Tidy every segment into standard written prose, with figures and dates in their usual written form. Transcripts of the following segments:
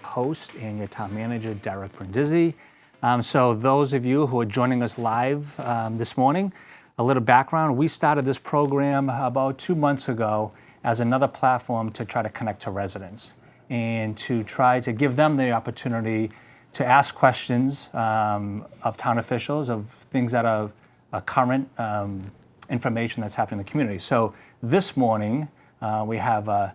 host and your town manager, Derek Brindisi. So those of you who are joining us live this morning, a little background. We started this program about 2 months ago as another platform to try to connect to residents and to try to give them the opportunity to ask questions of town officials, of things that are current information that's happening in the community. So this morning, we have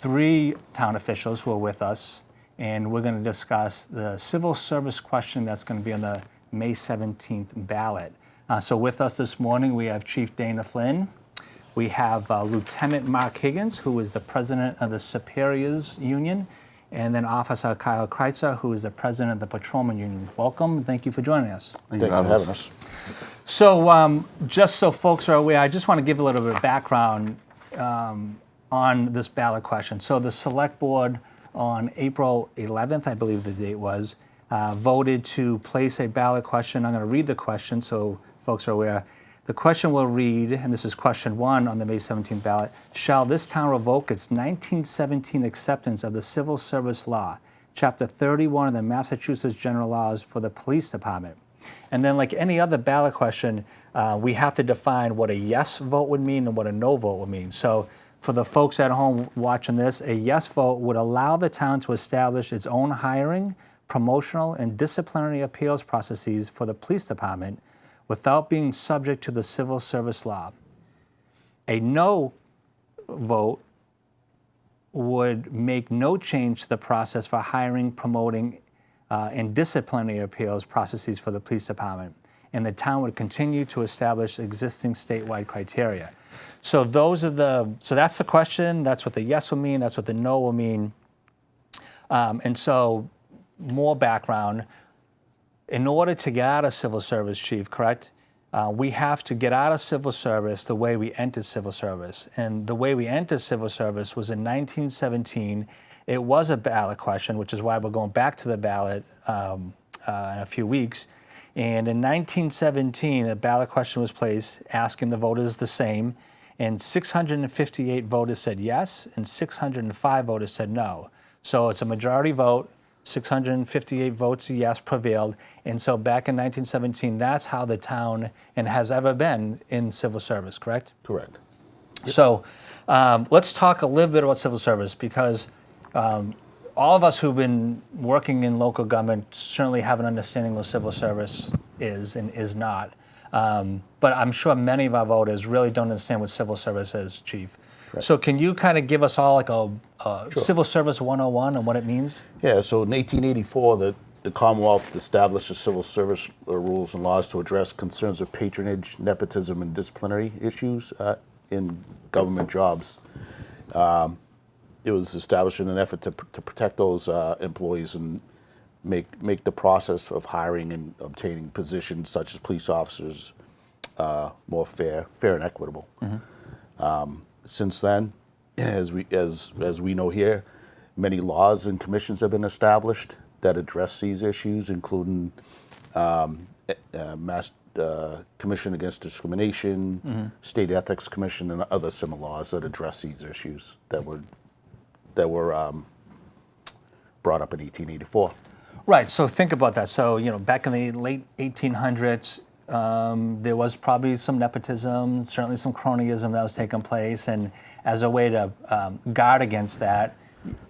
3 town officials who are with us, and we're going to discuss the civil service question that's going to be on the May 17th ballot. So with us this morning, we have Chief Dana Flynn. We have Lieutenant Marc Higgins, who is the president of the Superiors Union, and then Officer Kyle Kreitzer, who is the president of the Patrolman Union. Welcome. Thank you for joining us. Thanks for having us. So just so folks are aware, I just want to give a little bit of background on this ballot question. So the Select Board on April 11th, I believe the date was, voted to place a ballot question. I'm going to read the question so folks are aware. The question will read, and this is question 1 on the May 17th ballot, shall this town revoke its 1917 acceptance of the Civil Service Law, Chapter 31 of the Massachusetts General Laws for the Police Department? And then like any other ballot question, we have to define what a yes vote would mean and what a no vote would mean. So for the folks at home watching this, a yes vote would allow the town to establish its own hiring, promotional, and disciplinary appeals processes for the police department without being subject to the civil service law. A no vote would make no change to the process for hiring, promoting, and disciplinary appeals processes for the police department, and the town would continue to establish existing statewide criteria. So that's the question. That's what the yes will mean. That's what the no will mean. And so, more background. In order to get out of civil service, Chief, correct? We have to get out of civil service the way we entered civil service. And the way we entered civil service was in 1917. It was a ballot question, which is why we're going back to the ballot in a few weeks. And in 1917, a ballot question was placed asking the voters the same. And 658 voters said yes, and 605 voters said no. So it's a majority vote. 658 votes yes prevailed. And so back in 1917, that's how the town and has ever been in civil service, correct? Correct. Yep. So let's talk a little bit about civil service, because all of us who've been working in local government certainly have an understanding of what civil service is and is not. But I'm sure many of our voters really don't understand what civil service is, Chief. Right. So can you kind of give us all like a Sure. Civil Service 101 and what it means? Yeah, so in 1884, the Commonwealth established the civil service rules and laws to address concerns of patronage, nepotism, and disciplinary issues in government jobs. It was established in an effort to protect those employees and make the process of hiring and obtaining positions such as police officers more fair and equitable. Mm-hmm. Since then, as we know here, many laws and commissions have been established that address these issues, including Mass Commission Against Discrimination, mm-hmm. State Ethics Commission, and other similar laws that address these issues that were brought up in 1884. Right. So think about that. So back in the late 1800s. There was probably some nepotism, certainly some cronyism that was taking place, and as a way to guard against that,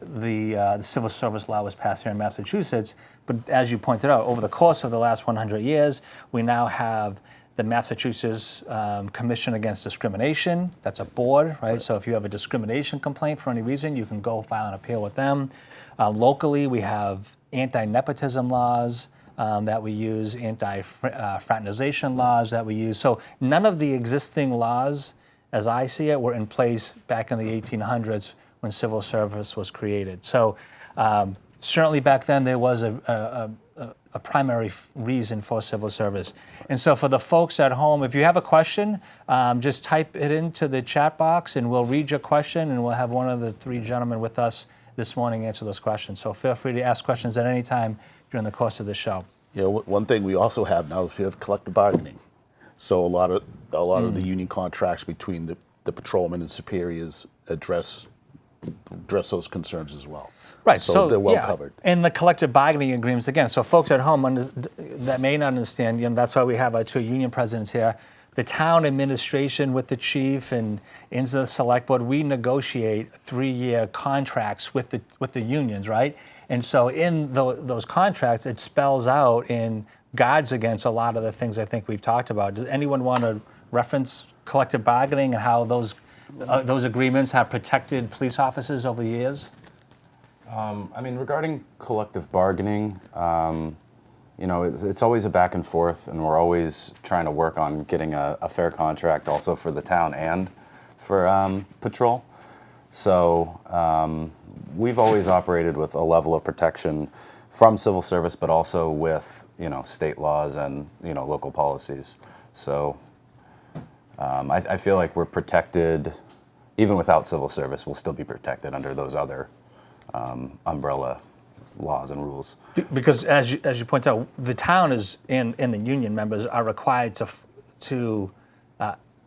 the Civil Service Law was passed here in Massachusetts. But as you pointed out, over the course of the last 100 years, we now have the Massachusetts Commission Against Discrimination. That's a board, right? So if you have a discrimination complaint for any reason, you can go file an appeal with them. Locally, we have anti-nepotism laws that we use, anti-fraternization laws that we use. So none of the existing laws, as I see it, were in place back in the 1800s when civil service was created. So certainly back then there was a primary reason for civil service. And so for the folks at home, if you have a question, just type it into the chat box and we'll read your question, and we'll have one of the 3 gentlemen with us this morning answer those questions. So feel free to ask questions at any time during the course of the show. Yeah, one thing we also have now is we have collective bargaining. So a lot of the union contracts between the patrolmen and superiors address address those concerns as well. Right, So they're well yeah. covered. And the collective bargaining agreements, again, so folks at home that may not understand, that's why we have our 2 union presidents here. The town administration with the chief and into the select board, we negotiate 3-year contracts with the unions, right? And so in those contracts, it spells out and guards against a lot of the things I think we've talked about. Does anyone want to reference collective bargaining and how those agreements have protected police officers over the years? I mean, regarding collective bargaining, it's always a back and forth, and we're always trying to work on getting a fair contract also for the town and for patrol. So we've always operated with a level of protection from civil service, but also with, state laws and, local policies. So I feel like we're protected, even without civil service, we'll still be protected under those other umbrella laws and rules. Because as you point out, the town is and the union members are required to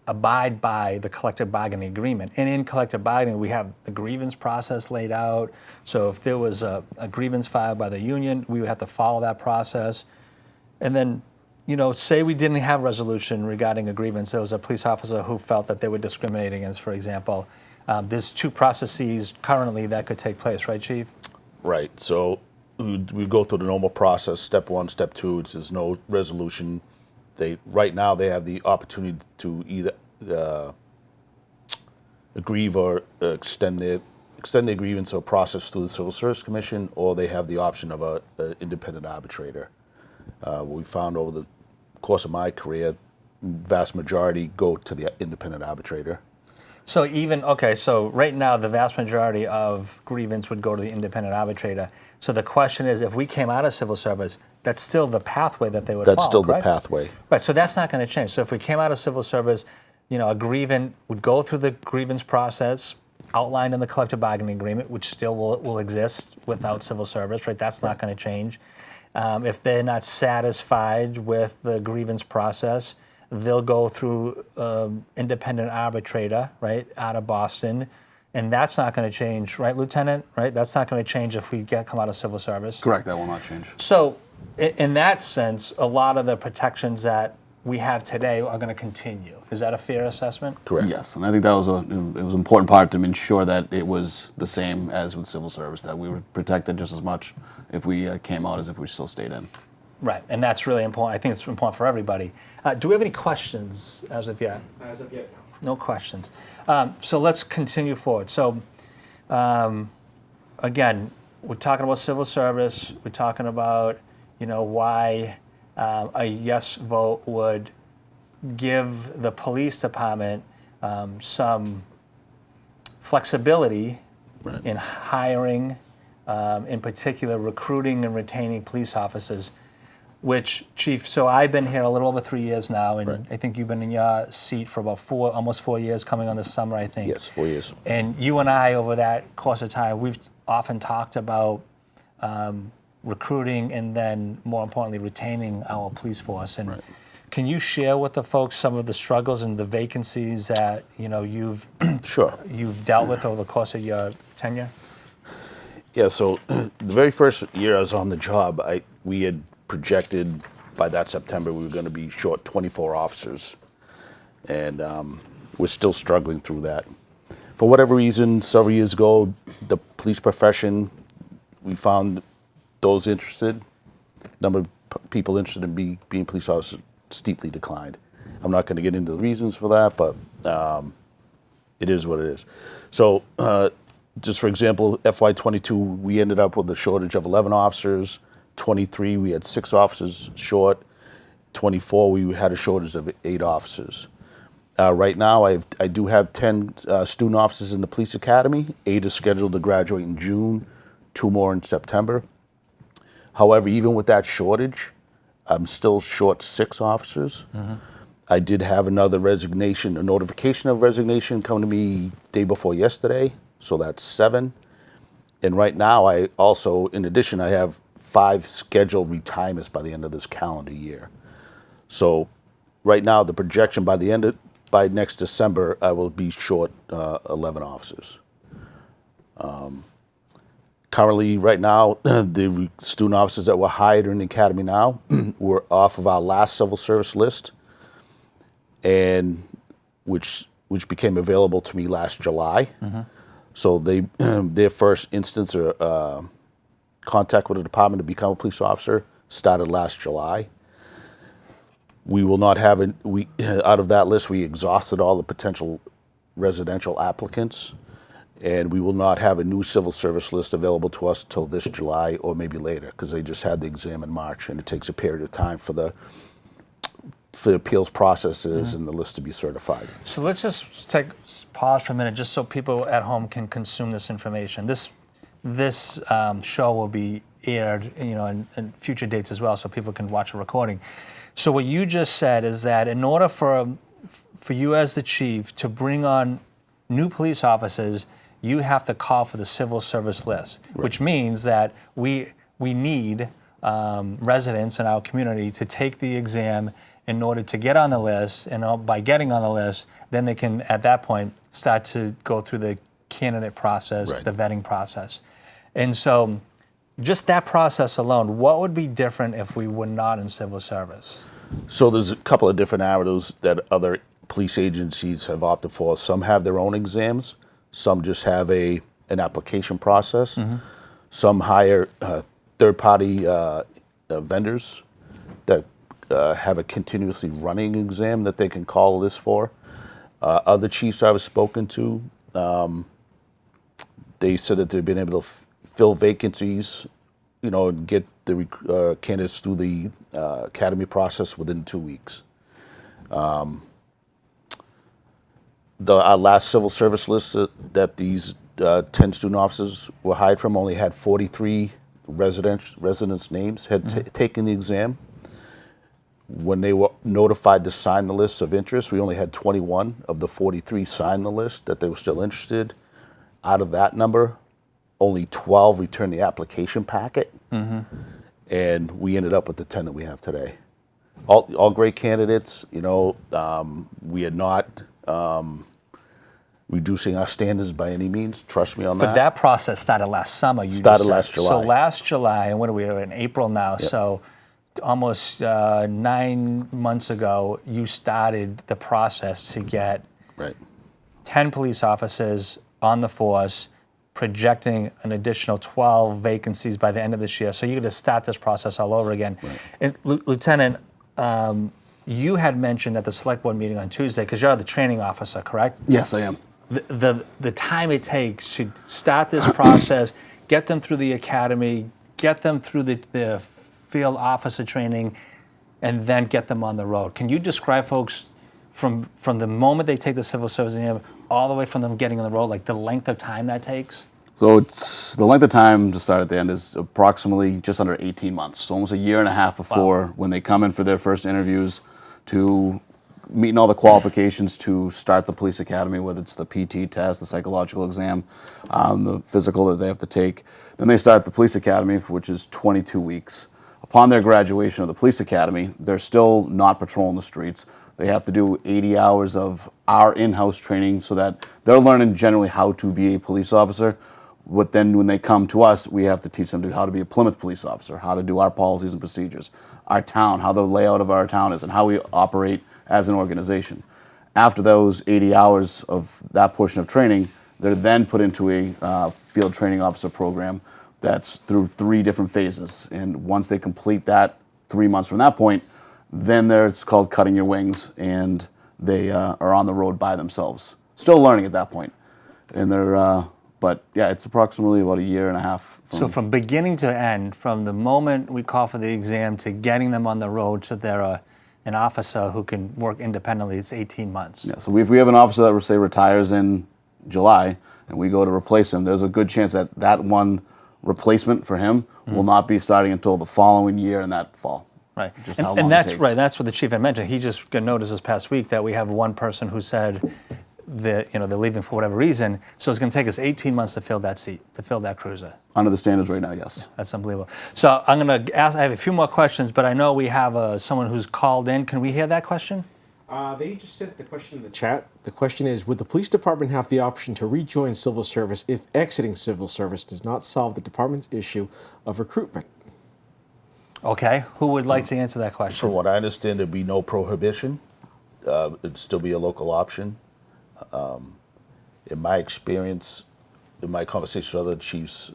abide by the collective bargaining agreement. And in collective bargaining, we have the grievance process laid out. So if there was a grievance filed by the union, we would have to follow that process. And then, say we didn't have resolution regarding a grievance. There was a police officer who felt that they were discriminating against, for example. There's 2 processes currently that could take place, right, Chief? Right. So we go through the normal process. Step 1, step 2. There's no resolution. Right now they have the opportunity to either aggrieve or extend their grievance or process through the Civil Service Commission, or they have the option of an independent arbitrator. We found over the course of my career, vast majority go to the independent arbitrator. So so right now the vast majority of grievance would go to the independent arbitrator. So the question is, if we came out of civil service, that's still the pathway that they would follow, That's still the right? pathway. Right, so that's not going to change. So if we came out of civil service, a grievant would go through the grievance process outlined in the collective bargaining agreement, which still will exist without civil service, right? That's not going to change. If they're not satisfied with the grievance process, they'll go through independent arbitrator, right, out of Boston, and that's not going to change, right, Lieutenant? Right, that's not going to change if we come out of civil service. Correct, that will not change. So, in that sense, a lot of the protections that we have today are going to continue. Is that a fair assessment? Correct. Yes, and I think that was an important part to ensure that it was the same as with civil service, that we were protected just as much if we came out as if we still stayed in. Right, and that's really important. I think it's important for everybody. Do we have any questions as of yet? As of yet, no. No questions. So let's continue forward. So, again, we're talking about civil service. We're talking about, why a yes vote would give the police department some flexibility in hiring, in particular recruiting and retaining police officers. Which, Chief, so I've been here a little over 3 years now, and Right. I think you've been in your seat for about almost 4 years, coming on this summer, I think. Yes, 4 years. And you and I, over that course of time, we've often talked about recruiting and then, more importantly, retaining our police force. And can you share with the folks some of the struggles and the vacancies that you've Sure. you've dealt with over the course of your tenure? Yeah, so the very first year I was on the job, we had projected by that September we were going to be short 24 officers. And we're still struggling through that. For whatever reason, several years ago, the police profession, we found those interested, number of people interested in being police officers steeply declined. I'm not going to get into the reasons for that, but it is what it is. So just for example, FY22, we ended up with a shortage of 11 officers. 23, we had 6 officers short. 24, we had a shortage of 8 officers. Right now, I do have 10 student officers in the police academy. 8 are scheduled to graduate in June, 2 more in September. However, even with that shortage, I'm still short 6 officers. Mm-hmm. I did have another resignation, a notification of resignation come to me day before yesterday, so that's 7. And right now, I also, in addition, I have 5 scheduled retirements by the end of this calendar year. So right now, the projection by next December, I will be short 11 officers. Currently, right now, the student officers that were hired in the academy now were off of our last civil service list, and which became available to me last July. So they their first instance or contact with the department to become a police officer started last July. We will not have out of that list. We exhausted all the potential residential applicants. And we will not have a new civil service list available to us till this July or maybe later, because they just had the exam in March, and it takes a period of time for the appeals processes and the list to be certified. So let's just pause for a minute, just so people at home can consume this information. This show will be aired, in future dates as well, so people can watch a recording. So what you just said is that in order for you as the chief to bring on new police officers, you have to call for the civil service list, which means that we need residents in our community to take the exam in order to get on the list, and by getting on the list, then they can, at that point, start to go through the candidate process, the vetting process. And so just that process alone, what would be different if we were not in civil service? So there's a couple of different avenues that other police agencies have opted for. Some have their own exams. Some just have an application process. Some hire third-party vendors that have a continuously running exam that they can call this for. Other chiefs I was spoken to, they said that they've been able to fill vacancies, and get the candidates through the academy process within 2 weeks. Our last civil service list that these 10 student officers were hired from only had 43 residents' names had taken the exam. When they were notified to sign the list of interest, we only had 21 of the 43 sign the list that they were still interested. Out of that number, only 12 returned the application packet, and we ended up with the 10 that we have today. All great candidates. We are not reducing our standards by any means. Trust me on that. But that process started last summer. Started last July. So last July, and what are we in April now? Yep. So almost 9 months ago, you started the process to get 10 police officers on the force, projecting an additional 12 vacancies by the end of this year. So you're going to start this process all over again. And Lieutenant, you had mentioned at the select board meeting on Tuesday, because you're the training officer, correct? Yes, I am. The time it takes to start this process, get them through the academy, get them through the field officer training, and then get them on the road. Can you describe, folks, from the moment they take the civil service exam all the way from them getting on the road, like the length of time that takes? So it's the length of time to start at the end is approximately just under 18 months. So almost a year and a half before when they come in for their first interviews, to meeting all the qualifications to start the police academy, whether it's the PT test, the psychological exam, the physical that they have to take. Then they start the police academy, which is 22 weeks. Upon their graduation of the police academy, they're still not patrolling the streets. They have to do 80 hours of our in-house training so that they're learning generally how to be a police officer. But then when they come to us, we have to teach them how to be a Plymouth police officer, how to do our policies and procedures, our town, how the layout of our town is, and how we operate as an organization. After those 80 hours of that portion of training, they're then put into a field training officer program that's through 3 different phases. And once they complete that 3 months from that point, then it's called cutting your wings, and they are on the road by themselves. Still learning at that point. And they're, but yeah, it's approximately about a year and a half. So from beginning to end, from the moment we call for the exam to getting them on the road so they're an officer who can work independently, it's 18 months. Yeah, so if we have an officer that, say, retires in July, and we go to replace him, there's a good chance that that one replacement for him will not be starting until the following year in that fall. Right, Just how long and it that's takes. right. That's what the chief had mentioned. He just got notice this past week that we have one person who said that they're leaving for whatever reason. So it's going to take us 18 months to fill that seat, to fill that cruiser. Under the standards right now, yes. That's unbelievable. So I'm going to ask. I have a few more questions, but I know we have someone who's called in. Can we hear that question? They just sent the question in the chat. The question is, would the police department have the option to rejoin civil service if exiting civil service does not solve the department's issue of recruitment? Okay, who would like to answer that question? From what I understand, there'd be no prohibition. It'd still be a local option. In my experience, in my conversation with other chiefs,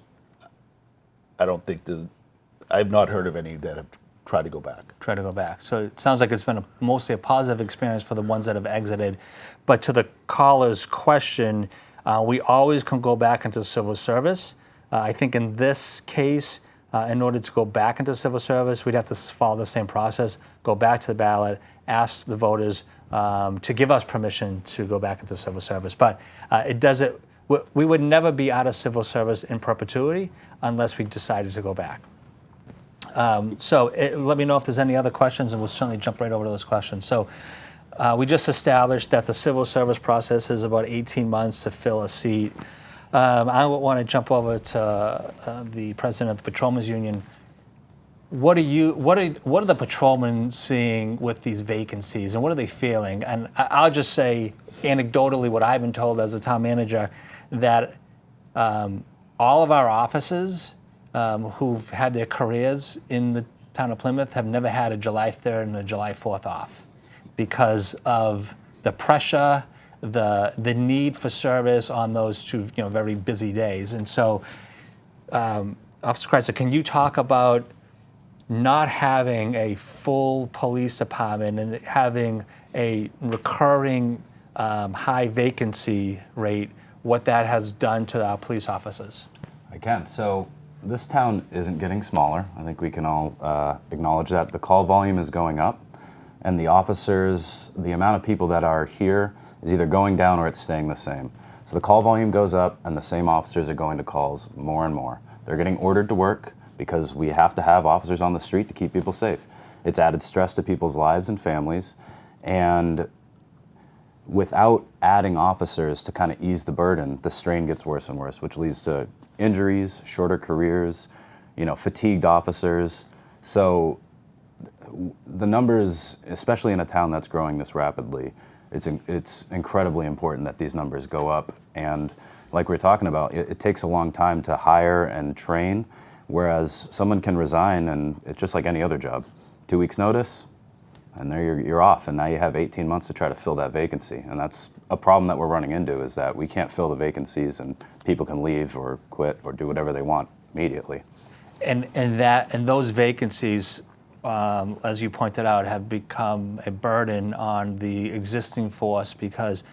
I've not heard of any that have tried to go back. Try to go back. So it sounds like it's been mostly a positive experience for the ones that have exited. But to the caller's question, we always can go back into civil service. I think in this case, in order to go back into civil service, we'd have to follow the same process, go back to the ballot, ask the voters to give us permission to go back into civil service. But it doesn't. We would never be out of civil service in perpetuity unless we decided to go back. Let me know if there's any other questions, and we'll certainly jump right over to those questions. So we just established that the civil service process is about 18 months to fill a seat. I want to jump over to the president of the Patrolmen's Union. What are the patrolmen seeing with these vacancies, and what are they feeling? And I'll just say anecdotally what I've been told as a town manager, that all of our officers who've had their careers in the town of Plymouth have never had a July 3rd and a July 4th off because of the pressure, the need for service on those two very busy days. And so, Officer Kreitzer, can you talk about not having a full police department and having a recurring high vacancy rate, what that has done to our police officers? I can. So this town isn't getting smaller. I think we can all acknowledge that. The call volume is going up, and the officers, the amount of people that are here is either going down or it's staying the same. So the call volume goes up, and the same officers are going to calls more and more. They're getting ordered to work because we have to have officers on the street to keep people safe. It's added stress to people's lives and families, and without adding officers to kind of ease the burden, the strain gets worse and worse, which leads to injuries, shorter careers, fatigued officers. So the numbers, especially in a town that's growing this rapidly, it's incredibly important that these numbers go up. And like we were talking about, it takes a long time to hire and train, whereas someone can resign and it's just like any other job. 2 weeks notice, and there you're off, and now you have 18 months to try to fill that vacancy. And that's a problem that we're running into, is that we can't fill the vacancies and people can leave or quit or do whatever they want immediately. And those vacancies, as you pointed out, have become a burden on the existing force because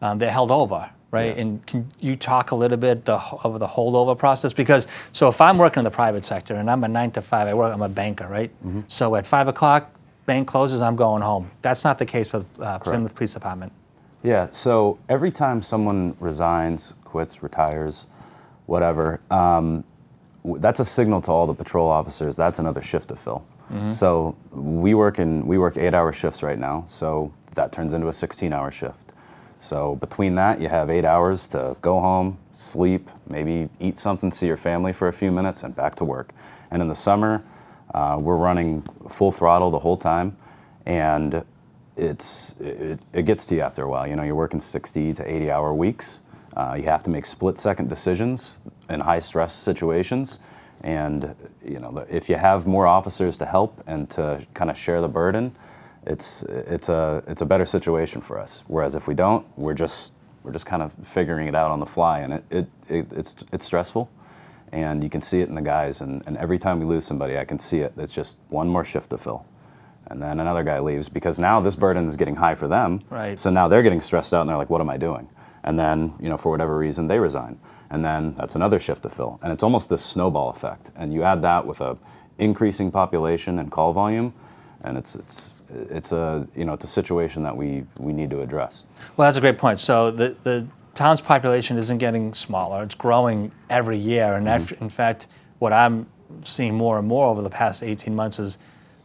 they're held over, right? Yeah. And can you talk a little bit of the holdover process? Because so if I'm working in the private sector and I'm a 9 to 5, I'm a banker, right? Mm-hmm. So at 5 o'clock, bank closes, I'm going home. That's not the case for the Plymouth Police Department. Yeah, so every time someone resigns, quits, retires, whatever, that's a signal to all the patrol officers. That's another shift to fill. Mm-hmm. So we work 8-hour shifts right now, so that turns into a 16-hour shift. So between that, you have 8 hours to go home, sleep, maybe eat something, see your family for a few minutes, and back to work. And in the summer, we're running full throttle the whole time, and it gets to you after a while. You're working 60 to 80-hour weeks. You have to make split-second decisions in high-stress situations, and if you have more officers to help and to kind of share the burden, it's a better situation for us. Whereas if we don't, we're just kind of figuring it out on the fly, and it's stressful. And you can see it in the guys, and every time we lose somebody, I can see it. It's just one more shift to fill. And then another guy leaves because now this burden is getting high for them. Right. So now they're getting stressed out and they're like, what am I doing? And then, for whatever reason, they resign. And then that's another shift to fill. And it's almost this snowball effect. And you add that with a increasing population and call volume, and it's a situation that we need to address. Well, that's a great point. So the town's population isn't getting smaller. It's growing every year. And in fact, what I'm seeing more and more over the past 18 months is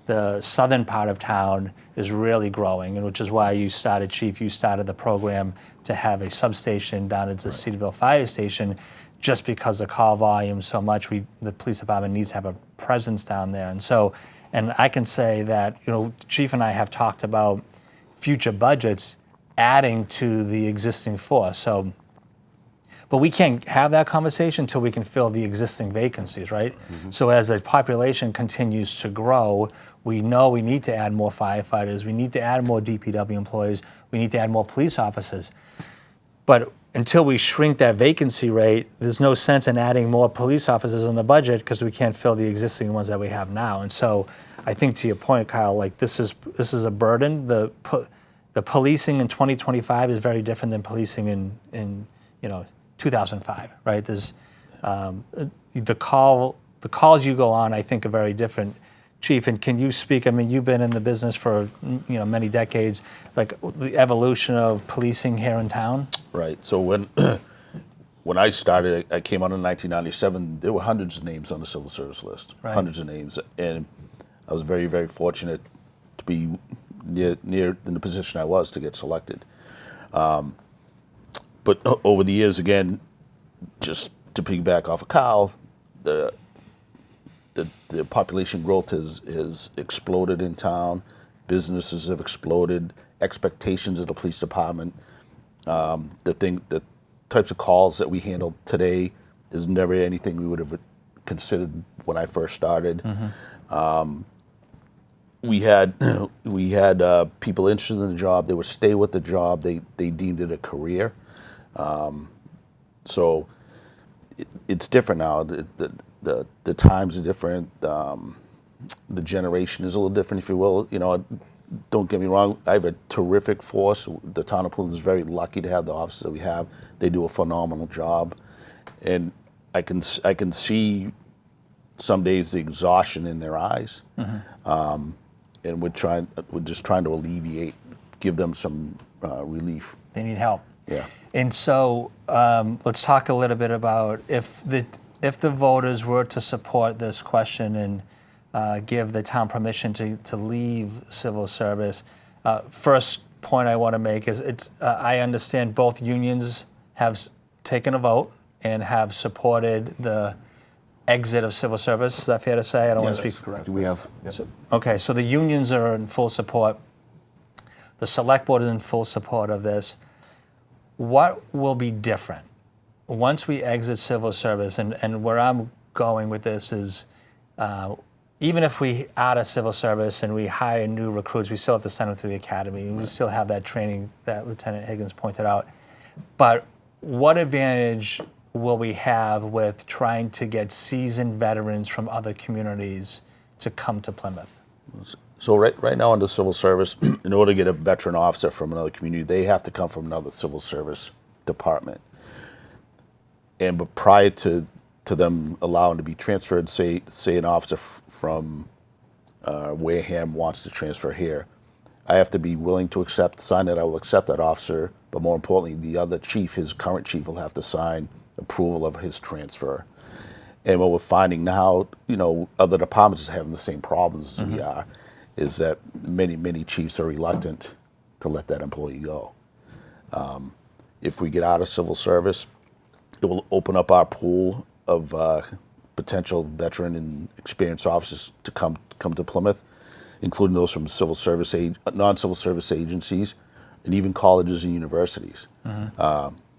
the southern part of town is really growing, and which is why you started the program to have a substation down at the Cedarville Fire Station, just because the call volume so much, the police department needs to have a presence down there. And I can say that, Chief and I have talked about future budgets adding to the existing force. So, but we can't have that conversation until we can fill the existing vacancies, right? So as the population continues to grow, we know we need to add more firefighters, we need to add more DPW employees, we need to add more police officers. But until we shrink that vacancy rate, there's no sense in adding more police officers in the budget because we can't fill the existing ones that we have now. And so I think to your point, Kyle, like this is a burden. The policing in 2025 is very different than policing in 2005, right? There's the calls you go on, I think, are very different. Chief, and can you speak? I mean, you've been in the business for many decades. Like the evolution of policing here in town. Right. So when I started, I came out in 1997. There were hundreds of names on the civil service list. Right. Hundreds of names, and I was very, very fortunate to be near in the position I was to get selected. But over the years, again, just to piggyback off of Kyle, the population growth has exploded in town. Businesses have exploded. Expectations of the police department. The types of calls that we handle today is never anything we would have considered when I first started. We had people interested in the job. They would stay with the job. They deemed it a career. So it's different now. The times are different. The generation is a little different, if you will. Don't get me wrong. I have a terrific force. The town of Plymouth is very lucky to have the officers that we have. They do a phenomenal job, and I can see some days the exhaustion in their eyes. And we're just trying to alleviate, give them some relief. They need help. Yeah. And so let's talk a little bit about if the voters were to support this question and give the town permission to leave civil service. First point I want to make is I understand both unions have taken a vote and have supported the exit of civil service. Is that fair to say? I don't want to speak. Correct. We have. Okay, so the unions are in full support. The select board is in full support of this. What will be different once we exit civil service? And where I'm going with this is even if we out of civil service and we hire new recruits, we still have to send them to the academy. And we still have that training that Lieutenant Higgins pointed out. But what advantage will we have with trying to get seasoned veterans from other communities to come to Plymouth? So right now under civil service, in order to get a veteran officer from another community, they have to come from another civil service department. But prior to them allowing to be transferred, say an officer from Wareham wants to transfer here, I have to be willing to sign that I will accept that officer, but more importantly, the other chief, his current chief, will have to sign approval of his transfer. And what we're finding now, other departments are having the same problems as we are, is that many chiefs are reluctant to let that employee go. If we get out of civil service, it will open up our pool of potential veteran and experienced officers to come to Plymouth, including those from non-civil service agencies, and even colleges and universities.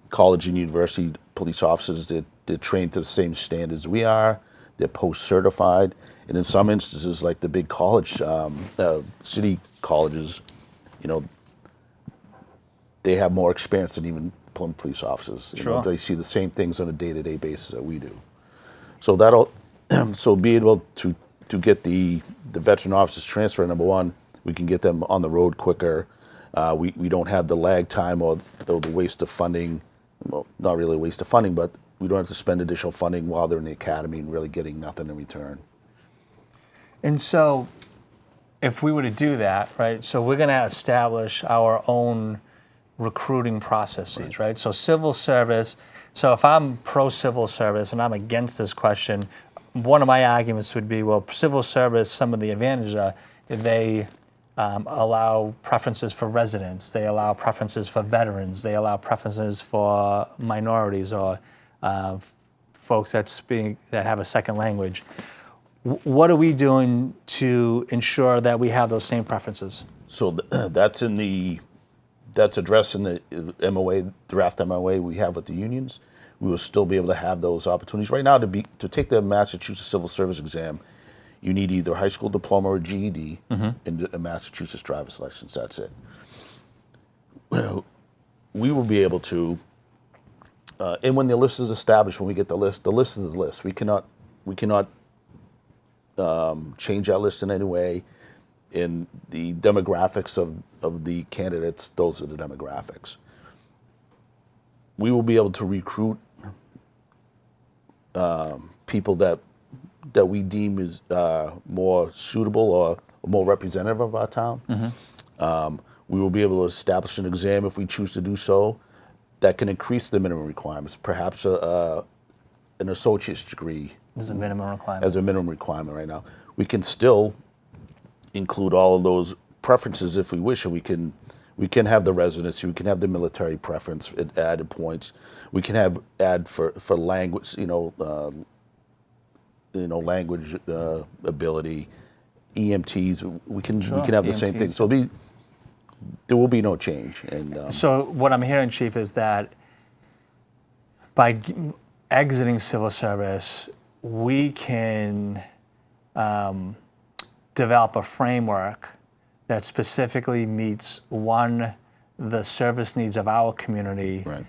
College and university police officers, they're trained to the same standards we are. They're post-certified, and in some instances, like the big college, city colleges, they have more experience than even Plymouth police officers. Sure. They see the same things on a day-to-day basis that we do. So being able to get the veteran officers transfer, number one, we can get them on the road quicker. We don't have the lag time or the waste of funding. Well, not really a waste of funding, but we don't have to spend additional funding while they're in the academy and really getting nothing in return. And so if we were to do that, right, so we're going to establish our own recruiting processes, right? So civil service, so if I'm pro-civil service and I'm against this question, one of my arguments would be, well, civil service, some of the advantages are they allow preferences for residents, they allow preferences for veterans, they allow preferences for minorities or folks that have a second language. What are we doing to ensure that we have those same preferences? So that's addressed in the MOA, draft MOA we have with the unions. We will still be able to have those opportunities. Right now, to take the Massachusetts Civil Service exam, you need either a high school diploma or GED and a Massachusetts driver's license. That's it. We will be able to, and when the list is established, when we get the list is the list. We cannot change that list in any way. In the demographics of the candidates, those are the demographics. We will be able to recruit people that we deem is more suitable or more representative of our town. We will be able to establish an exam if we choose to do so that can increase the minimum requirements, perhaps an associate's degree This is a minimum requirement. as a minimum requirement right now. We can still include all of those preferences if we wish, and we can have the residency, we can have the military preference at added points, we can add for language, language ability, EMTs. We can have the same thing. EMTs. So there will be no change. And So what I'm hearing, Chief, is that by exiting civil service, we can develop a framework that specifically meets, one, the service needs of our community, Right.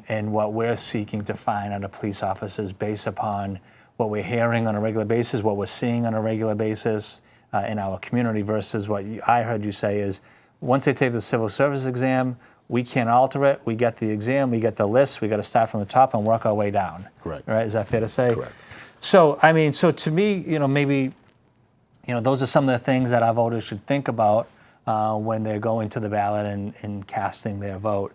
And what we're seeking to find out of police officers based upon what we're hearing on a regular basis, what we're seeing on a regular basis in our community, versus what I heard you say is, once they take the civil service exam, we can't alter it. We get the exam, we get the list, we got to start from the top and work our way down. Correct. Right? Is that fair to say? Correct. So, so to me, maybe, those are some of the things that our voters should think about when they're going to the ballot and casting their vote.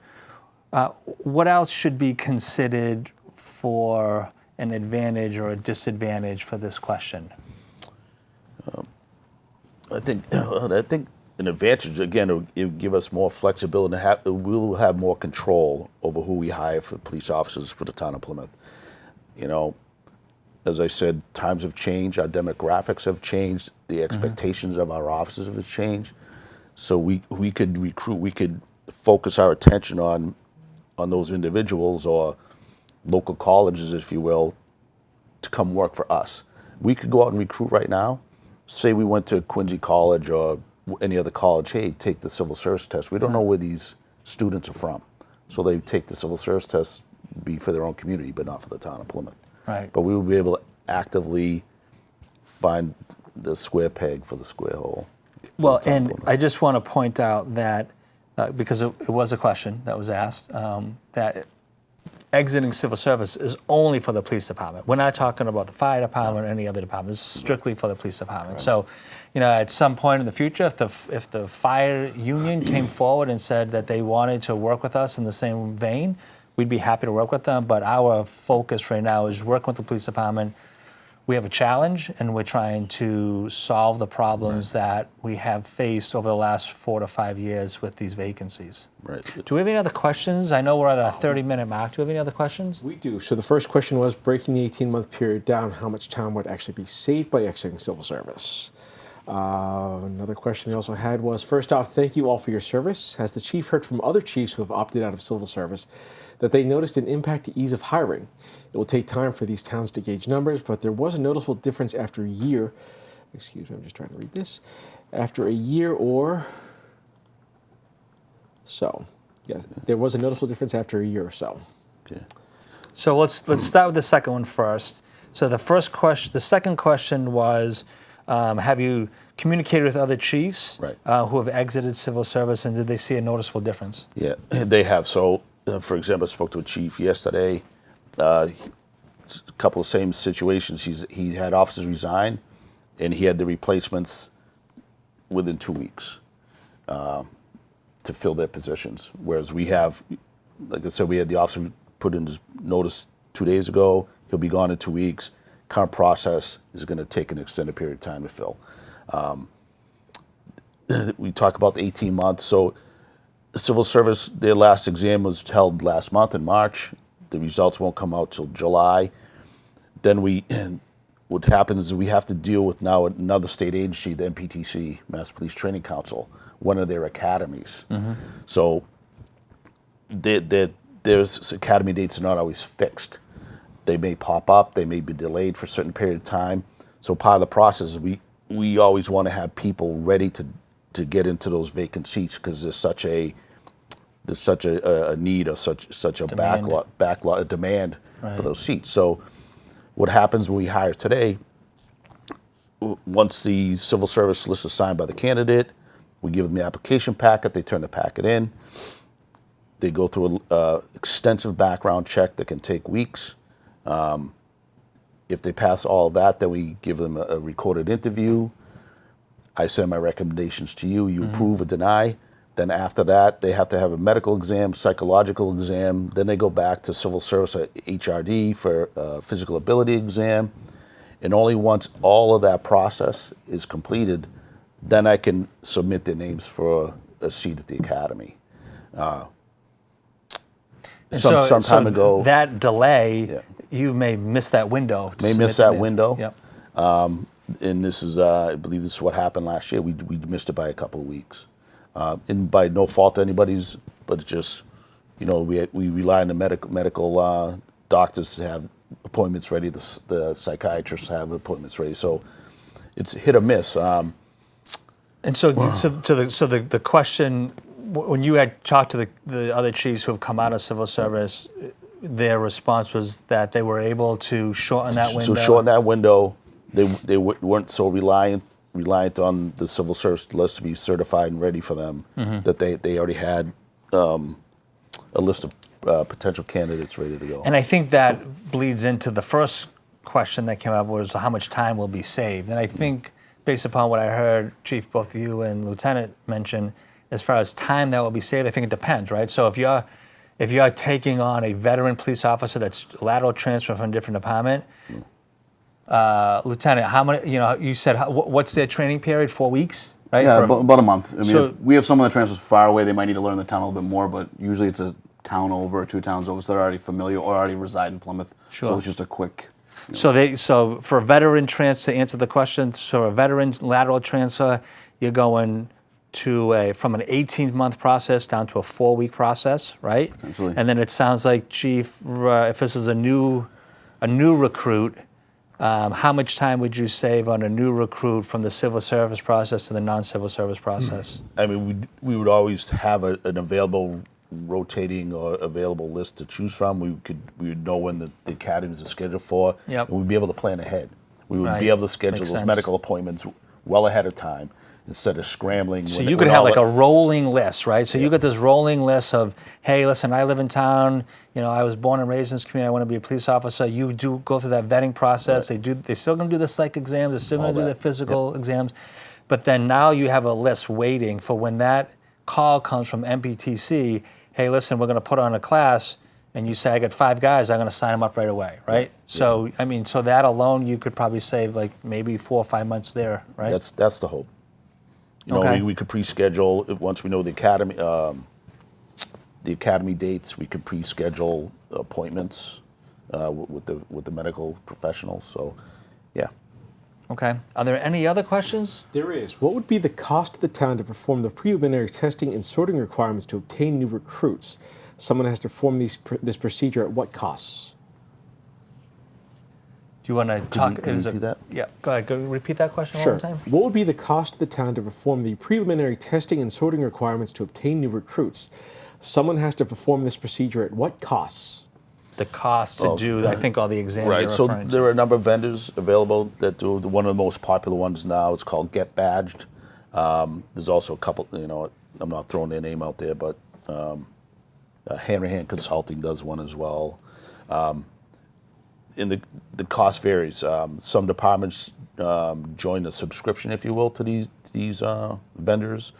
What else should be considered for an advantage or a disadvantage for this question? I think an advantage, again, it will give us more flexibility. We will have more control over who we hire for police officers for the town of Plymouth. As I said, times have changed, our demographics have changed, the expectations of our officers have changed. So we could recruit, we could focus our attention on those individuals or local colleges, if you will, to come work for us. We could go out and recruit right now. Say we went to Quincy College or any other college, hey, take the civil service test. We don't know where these students are from. So they take the civil service test, be for their own community, but not for the town of Plymouth. Right. But we will be able to actively find the square peg for the square hole. Well, and I just want to point out that, because it was a question that was asked, that exiting civil service is only for the police department. We're not talking about the fire department or any other department. This is strictly for the police department. Right. So, at some point in the future, if the fire union came forward and said that they wanted to work with us in the same vein, we'd be happy to work with them. But our focus right now is working with the police department. We have a challenge, and we're trying to solve the problems that we have faced over the last 4 to 5 years with these vacancies. Right. Do we have any other questions? I know we're at a 30-minute mark. Do we have any other questions? We do. So the first question was, breaking the 18-month period down, how much time would actually be saved by exiting civil service? Another question we also had was, first off, thank you all for your service. Has the chief heard from other chiefs who have opted out of civil service that they noticed an impact to ease of hiring? It will take time for these towns to gauge numbers, but there was a noticeable difference after a year. Excuse me, I'm just trying to read this. After a year or so. Yes, there was a noticeable difference after a year or so. Okay. So let's start with the second one first. So the second question was, have you communicated with other chiefs who have exited civil service, and did they see a noticeable difference? Yeah, they have. So, for example, I spoke to a chief yesterday. A couple of same situations. He had officers resign, and he had the replacements within 2 weeks to fill their positions. Whereas we have, like I said, we had the officer put in his notice 2 days ago. He'll be gone in 2 weeks. Current process is going to take an extended period of time to fill. We talk about the 18 months. So the civil service, their last exam was held last month in March. The results won't come out till July. Then what happens is we have to deal with now another state agency, the MPTC, Mass Police Training Council, one of their academies. So their academy dates are not always fixed. They may pop up, they may be delayed for a certain period of time. So part of the process is we always want to have people ready to get into those vacant seats because there's such a need or such a backlog demand for those seats. So what happens when we hire today, once the civil service list is signed by the candidate, we give them the application packet, they turn the packet in, they go through an extensive background check that can take weeks. If they pass all of that, then we give them a recorded interview. I send my recommendations to you, you approve or deny. Then after that, they have to have a medical exam, psychological exam. Then they go back to civil service at HRD for a physical ability exam. And only once all of that process is completed, then I can submit their names for a seat at the academy. Some time ago, that delay, you may miss that window. Window. Yep. And this is, I believe this is what happened last year. We missed it by a couple of weeks. And by no fault of anybody's, but it's just, we rely on the medical doctors to have appointments ready. The psychiatrists have appointments ready. So it's hit or miss. And so the question, when you had talked to the other chiefs who have come out of civil service, their response was that they were able to shorten that window. So shorten that window. They weren't so reliant on the civil service list to be certified and ready for them, that they already had a list of potential candidates ready to go. And I think that bleeds into the first question that came up was how much time will be saved. And I think based upon what I heard Chief, both you and Lieutenant mention, as far as time that will be saved, I think it depends, right? So if you're taking on a veteran police officer that's lateral transfer from a different department, Lieutenant, how many? You said what's their training period? 4 weeks, right? Yeah, about a month. I mean, so, if we have someone that transfers far away, they might need to learn the town a little bit more, but usually it's a town over, 2 towns over, so they're already familiar or already reside in Plymouth. Sure. So it's just a quick. So for a veteran transfer, to answer the question, so a veteran lateral transfer, you're going to from an 18-month process down to a 4-week process, right? Potentially. And then it sounds like, Chief, if this is a new recruit, how much time would you save on a new recruit from the civil service process to the non-civil service process? I mean, we would always have an available rotating or available list to choose from. We would know when the academies are scheduled for, Yep. and we'd be able to plan ahead. We would Right. be able to schedule Makes those sense. medical appointments well ahead of time instead of scrambling. So you could have like a rolling list, right? So you got this rolling list of, hey, listen, I live in town. I was born and raised in this community. I want to be a police officer. You do go through that vetting process. Right. They're still going to do the psych exams. They're still going to do the that. physical exams. But then now you have a list waiting for when that call comes from MPTC. Hey, listen, we're going to put on a class. And you say, I got 5 guys, I'm going to sign them up right away, right? Yeah. So, I mean, so that alone, you could probably save like maybe 4 or 5 months there, right? That's the hope. Okay. We could pre-schedule once we know the academy dates. We could pre-schedule appointments with the medical professionals. So, yeah. Okay. Are there any other questions? There is. What would be the cost to the town to perform the preliminary testing and sorting requirements to obtain new recruits? Someone has to perform this procedure at what costs? Do you want to talk? Can you repeat that? Yeah, go ahead. Go repeat that question Sure. one more time. What would be the cost to the town to perform the preliminary testing and sorting requirements to obtain new recruits? Someone has to perform this procedure at what costs? The cost to do, I think, all the exams Right. you're So referring to. there are a number of vendors available that do. One of the most popular ones now, it's called Get Badged. There's also a couple. I'm not throwing their name out there, but Hand Consulting does one as well. And the cost varies. Some departments join a subscription, if you will, to these vendors,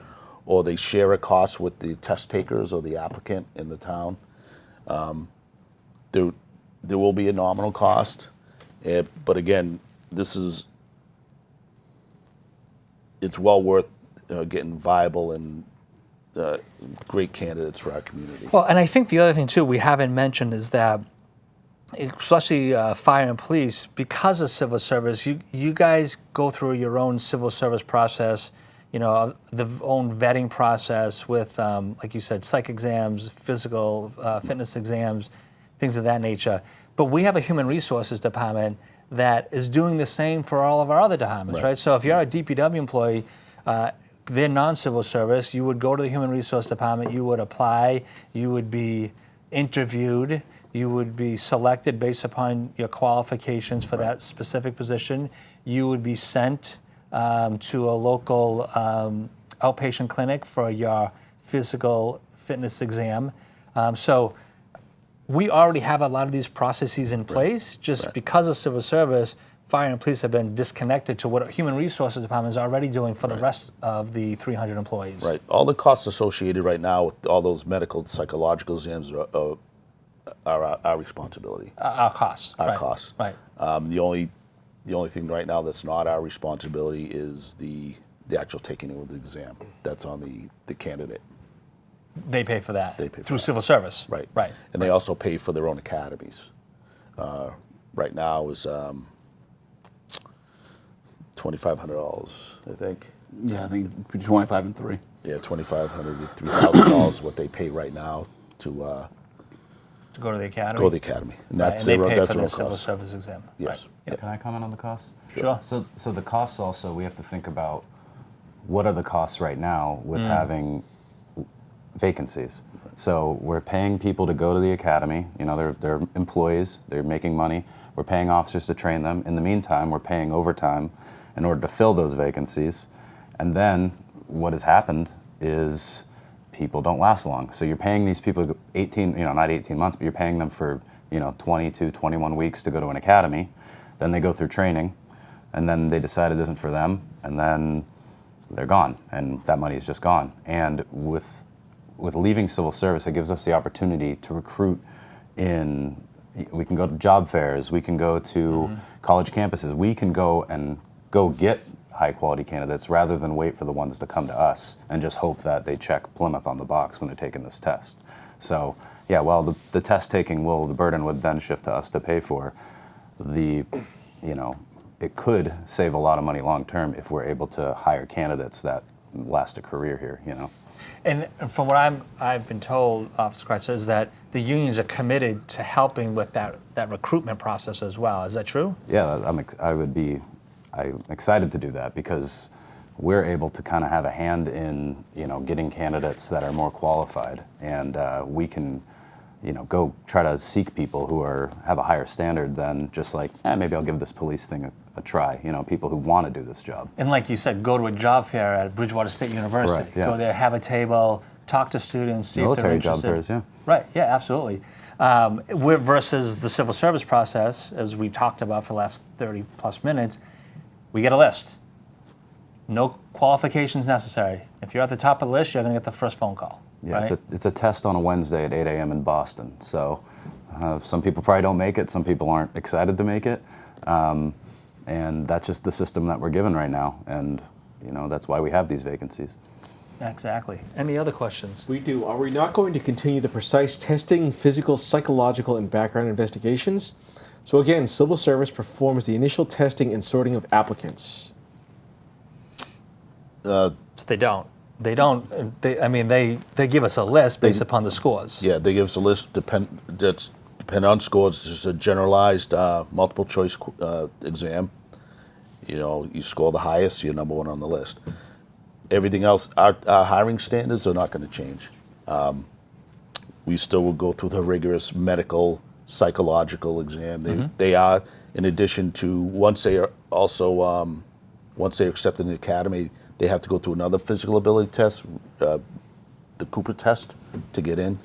or they share a cost with the test takers or the applicant in the town. There will be a nominal cost, but again, it's well worth getting viable and great candidates for our community. Well, and I think the other thing, too, we haven't mentioned is that, especially fire and police, because of civil service, you guys go through your own civil service process. the own vetting process with, like you said, psych exams, physical fitness exams, things of that nature. But we have a human resources department that is doing the same for all of our other departments, right? So if you're a DPW employee, they're non-civil service, you would go to the human resource department, you would apply, you would be interviewed, you would be selected based upon your qualifications for that specific position. You would be sent to a local outpatient clinic for your physical fitness exam. So we already have a lot of these processes in place. Just because of civil service, fire and police have been disconnected to what human resources department is already doing for the rest of the 300 employees. Right. All the costs associated right now with all those medical, psychological exams are our responsibility. Our costs. Our costs. Right. The only thing right now that's not our responsibility is the actual taking of the exam. That's on the candidate. They pay for that. They pay for through that. civil service. Right. Right. And they also pay for their own academies. Right now is $2,500, I think. Yeah, I think between 25 and 3. Yeah, $2,500 to $3,000 is what they pay right now to go to the academy. go to the academy. And Right, that's and they their, pay that's for their the own civil cost. service exam. Yes. Right. Can I comment on the costs? Sure. So the costs also, we have to think about what are the costs right now with having vacancies. So we're paying people to go to the academy. They're employees. They're making money. We're paying officers to train them. In the meantime, we're paying overtime in order to fill those vacancies. And then what has happened is people don't last long. So you're paying these people 18, not 18 months, but you're paying them for 22, 21 weeks to go to an academy. Then they go through training, and then they decide it isn't for them, and then they're gone, and that money is just gone. And with leaving civil service, it gives us the opportunity to recruit in. We can go to job fairs, we can go to college campuses, we can go get high quality candidates rather than wait for the ones to come to us and just hope that they check Plymouth on the box when they're taking this test. So yeah, well, the test taking the burden would then shift to us to pay for. It could save a lot of money long term if we're able to hire candidates that last a career here, And from what I've been told, Officer Kreitzer, is that the unions are committed to helping with that recruitment process as well. Is that true? Yeah, I'm excited to do that because we're able to kind of have a hand in, getting candidates that are more qualified, and we can, go try to seek people who have a higher standard than just like, maybe I'll give this police thing a try. People who want to do this job. And like you said, go to a job fair at Bridgewater State University. Right, yeah. Go there, have a table, talk to students, see Military if they're job interested. fairs, yeah. Right, yeah, absolutely. Versus the civil service process, as we've talked about for the last 30 plus minutes, we get a list. No qualifications necessary. If you're at the top of the list, you're going to get the first phone call. Yeah, right? it's a test on a Wednesday at 8 a.m. in Boston. So some people probably don't make it. Some people aren't excited to make it. And that's just the system that we're given right now. And, that's why we have these vacancies. Exactly. Any other questions? We do. Are we not going to continue the precise testing, physical, psychological, and background investigations? So again, civil service performs the initial testing and sorting of applicants. So they don't. They don't. They give us a list based upon the scores. Yeah, they give us a list that's depend on scores. It's just a generalized multiple choice exam. You score the highest, you're number one on the list. Everything else, our hiring standards are not going to change. We still will go through the rigorous medical, psychological exam. They are, in addition to once they are accepted in the academy, they have to go through another physical ability test, the Cooper test, to get in.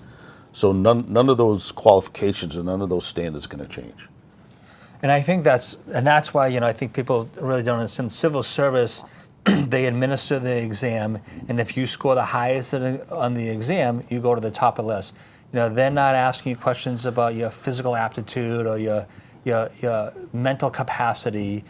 So none of those qualifications and none of those standards are going to change. And I think that's why I think people really don't understand civil service. They administer the exam, and if you score the highest on the exam, you go to the top of the list. They're not asking you questions about your physical aptitude or your mental capacity.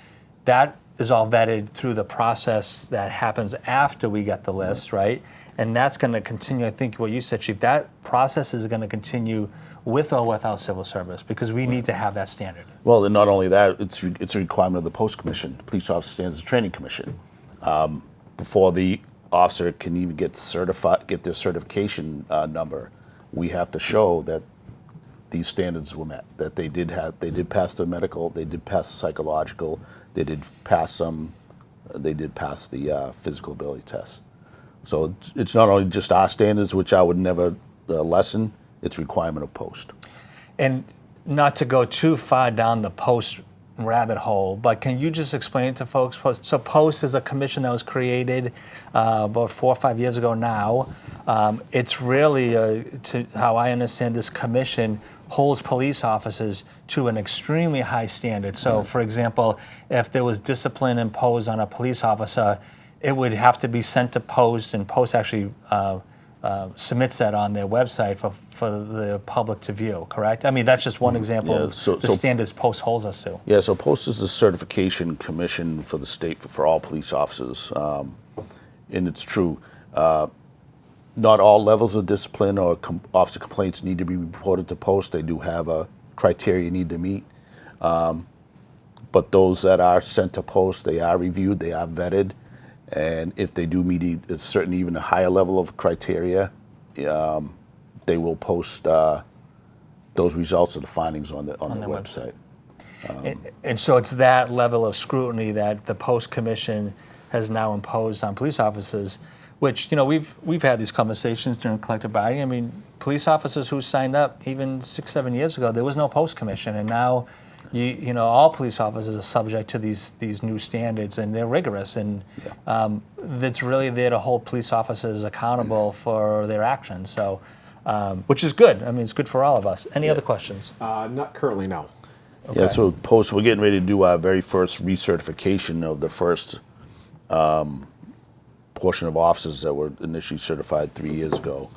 That is all vetted through the process that happens after we get the list, right? And that's going to continue. I think what you said, Chief, that process is going to continue with or without civil service because we need to have that standard. Well, and not only that, it's a requirement of the Post Commission, Police Officer Standards and Training Commission. before the officer can even get their certification number, we have to show that these standards were met, that they did pass the medical, they did pass the psychological, they did pass the physical ability test. So it's not only just our standards, which I would never lessen, it's requirement of post. And not to go too far down the post rabbit hole, but can you just explain to folks, so post is a commission that was created about 4 or 5 years ago now. It's really, to how I understand, this commission holds police officers to an extremely high standard. So, for example, if there was discipline imposed on a police officer, it would have to be sent to Post, and Post actually submits that on their website for the public to view, correct? I mean, that's just one example of the standards Post holds us to. Yeah, so Post is the certification commission for the state for all police officers. And it's true. Not all levels of discipline or officer complaints need to be reported to Post. They do have a criteria you need to meet. But those that are sent to Post, they are reviewed, they are vetted. And if they do meet a certain, even a higher level of criteria, they will post those results of the findings on the website. And so it's that level of scrutiny that the Post Commission has now imposed on police officers, which, we've had these conversations during collective bargaining. I mean, police officers who signed up even 6-7 years ago, there was no Post Commission, and now all police officers are subject to these new standards, and they're rigorous, and it's really there to hold police officers accountable for their actions. So, which is good. I mean, it's good for all of us. Any other questions? Not currently, no. Okay. Yeah, so Post, we're getting ready to do our very first recertification of the first portion of officers that were initially certified 3 years ago.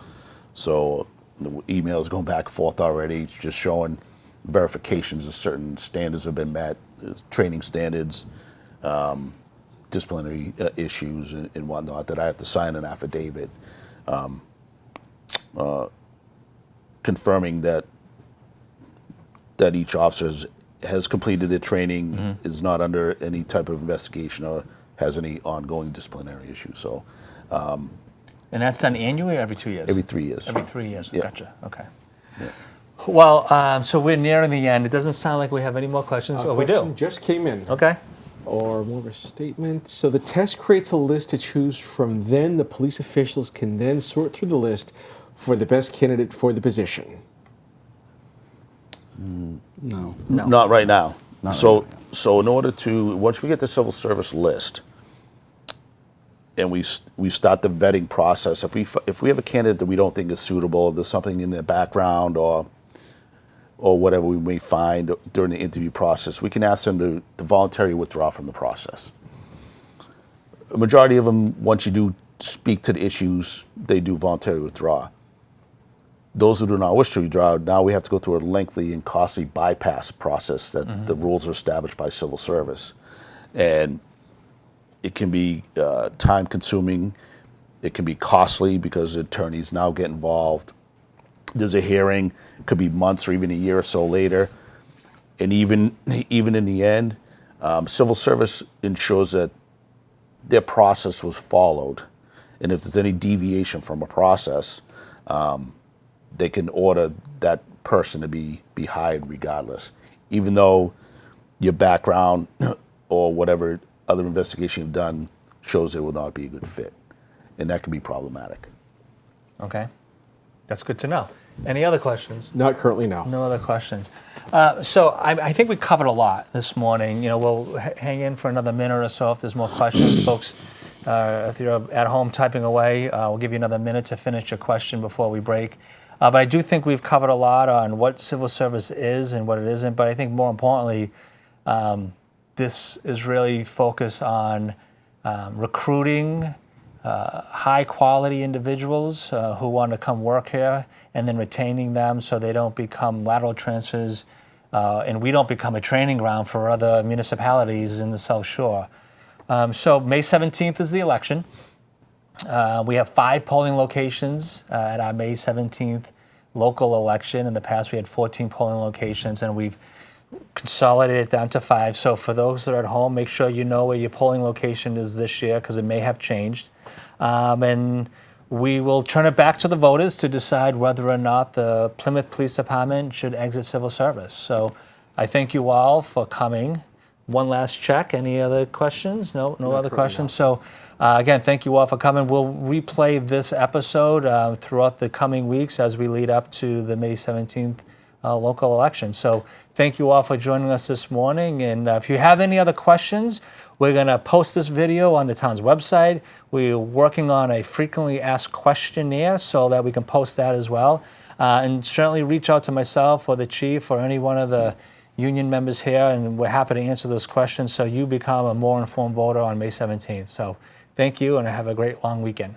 So the emails going back and forth already, just showing verifications of certain standards have been met, training standards, disciplinary issues and whatnot, that I have to sign an affidavit confirming that each officer has completed their training, is not under any type of investigation or has any ongoing disciplinary issues. So, and that's done annually or every 2 years? Every 3 years. Every 3 years. Yeah. Gotcha. Okay. Yeah. Well, so we're nearing the end. It doesn't sound like we have any more questions. Oh, we do. Just came in. Okay. Or more of a statement. So the test creates a list to choose from. Then the police officials can then sort through the list for the best candidate for the position. No. Not right now. So in order to, once we get the civil service list, and we start the vetting process, if we have a candidate that we don't think is suitable, there's something in their background or whatever we may find during the interview process, we can ask them to voluntarily withdraw from the process. A majority of them, once you do speak to the issues, they do voluntarily withdraw. Those who do not wish to withdraw, now we have to go through a lengthy and costly bypass process that the rules are established by civil service. And it can be time-consuming. It can be costly because the attorneys now get involved. There's a hearing. It could be months or even a year or so later. And even in the end, civil service ensures that their process was followed. And if there's any deviation from a process, they can order that person to be hired regardless, even though your background or whatever other investigation you've done shows it will not be a good fit. And that can be problematic. Okay. That's good to know. Any other questions? Not currently, no. No other questions. So I think we covered a lot this morning. We'll hang in for another minute or so if there's more questions. Folks, if you're at home typing away, we'll give you another minute to finish your question before we break. But I do think we've covered a lot on what civil service is and what it isn't. But I think more importantly, this is really focused on recruiting high-quality individuals who want to come work here, and then retaining them so they don't become lateral transfers, and we don't become a training ground for other municipalities in the South Shore. So May 17th is the election. We have 5 polling locations at our May 17th local election. In the past, we had 14 polling locations, and we've consolidate it down to 5. So for those that are at home, make sure you know where your polling location is this year because it may have changed. And we will turn it back to the voters to decide whether or not the Plymouth Police Department should exit civil service. So I thank you all for coming. One last check. Any other questions? No other questions. So again, thank you all for coming. We'll replay this episode throughout the coming weeks as we lead up to the May 17th local election. So thank you all for joining us this morning. And if you have any other questions, we're going to post this video on the town's website. We're working on a frequently asked questionnaire so that we can post that as well. And certainly reach out to myself or the chief or any one of the union members here, and we're happy to answer those questions so you become a more informed voter on May 17th. So thank you, and have a great long weekend.